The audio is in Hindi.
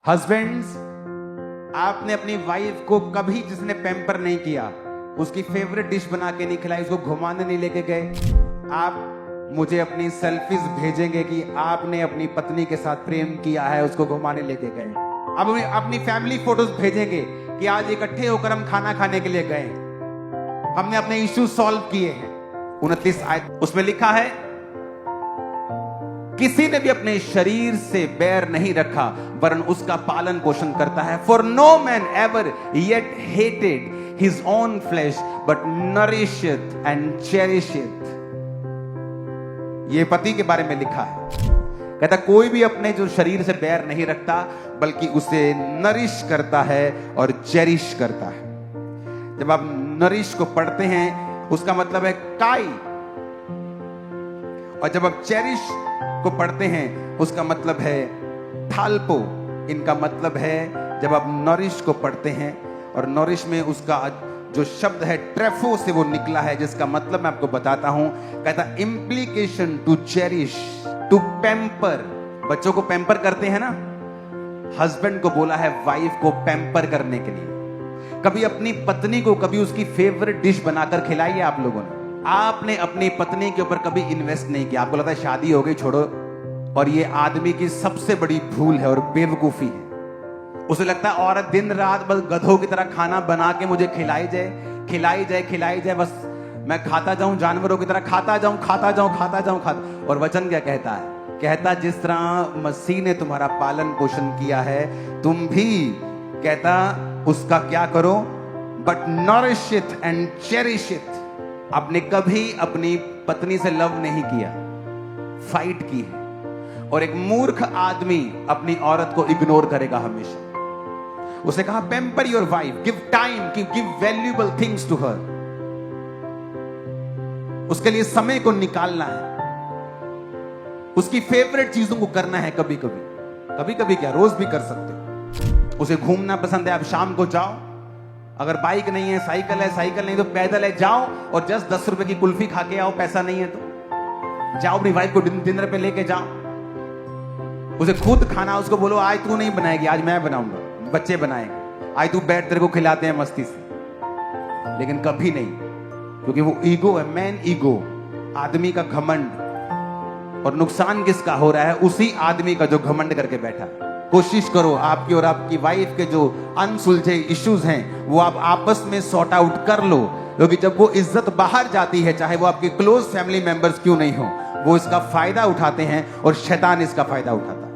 हस्बैंड्स, आपने अपनी वाइफ को कभी जिसने पैम्पर नहीं किया, उसकी फेवरेट डिश बना के नहीं खिलाई, उसको घुमाने नहीं लेके गए, आप मुझे अपनी सेल्फीज भेजेंगे कि आपने अपनी पत्नी के साथ प्रेम किया है, उसको घुमाने लेके गए। अब अपनी फैमिली फोटोज भेजेंगे कि आज इकट्ठे होकर हम खाना खाने के लिए गए, हमने अपने इश्यू सॉल्व किए हैं। 29 आयत उसमें लिखा है, किसी ने भी अपने शरीर से बैर नहीं रखा वरन उसका पालन पोषण करता है। For no man ever yet hated his own flesh but nourisheth and cherisheth. ये पति के बारे में लिखा है, कहता कोई भी अपने जो शरीर से बैर नहीं रखता बल्कि उसे नरिश करता है और चेरिश करता है। जब आप नरिश को पढ़ते हैं उसका मतलब है काई, और जब आप चेरिश को पढ़ते हैं उसका मतलब है थाल्पो। इनका मतलब है जब आप नरिश को पढ़ते हैं, और नरिश में उसका जो शब्द है ट्रेफो से वो निकला है, जिसका मतलब मैं आपको बताता हूं। कहता implication to cherish, to pamper. बच्चों को पैम्पर करते हैं ना, हस्बैंड को बोला है वाइफ को पैम्पर करने के लिए। कभी अपनी पत्नी को कभी उसकी फेवरेट डिश बनाकर खिलाई है आप लोगों ने? आपने अपनी पत्नी के ऊपर कभी इन्वेस्ट नहीं किया, आपको लगता है शादी हो गई छोड़ो। और ये आदमी की सबसे बड़ी भूल है और बेवकूफी है। उसे लगता है औरत दिन रात बस गधों की तरह खाना बना के मुझे खिलाई जाए, खिलाई जाए, खिलाई जाए, बस मैं खाता जाऊं, जानवरों की तरह खाता जाऊं, खाता जाऊं, खाता जाऊं, खाता। और वचन क्या कहता है? कहता जिस तरह मसीह ने तुम्हारा पालन पोषण किया है, तुम भी, कहता उसका क्या करो, but nourish it and cherish it. आपने कभी अपनी पत्नी से लव नहीं किया, फाइट की है। और एक मूर्ख आदमी अपनी औरत को इग्नोर करेगा हमेशा। उसे कहा pamper your wife, give time, give valuable things to her. उसके लिए समय को निकालना है, उसकी फेवरेट चीजों को करना है। कभी कभी, कभी कभी क्या, रोज भी कर सकते हो। उसे घूमना पसंद है, आप शाम को जाओ, अगर बाइक नहीं है, साइकिल है, साइकिल नहीं तो पैदल है, जाओ और जस्ट 10 रुपए की कुल्फी खा के आओ। पैसा नहीं है तो जाओ, अपनी वाइफ को डिनर पे लेके जाओ। उसे खुद खाना, उसको बोलो आज तू नहीं बनाएगी, आज मैं बनाऊंगा, बच्चे बनाएंगे, आज तू बैठ, तेरे को खिलाते हैं मस्ती से। लेकिन कभी नहीं, क्योंकि वो ईगो है, मैन ईगो, आदमी का घमंड। और नुकसान किसका हो रहा है? उसी आदमी का जो घमंड करके बैठा। कोशिश करो आपकी और आपकी वाइफ के जो अनसुलझे इश्यूज हैं वो आप आपस में सॉर्ट आउट कर लो, क्योंकि जब वो इज्जत बाहर जाती है, चाहे वो आपके क्लोज फैमिली मेंबर्स क्यों नहीं हो, वो इसका फायदा उठाते हैं और शैतान इसका फायदा उठाता है।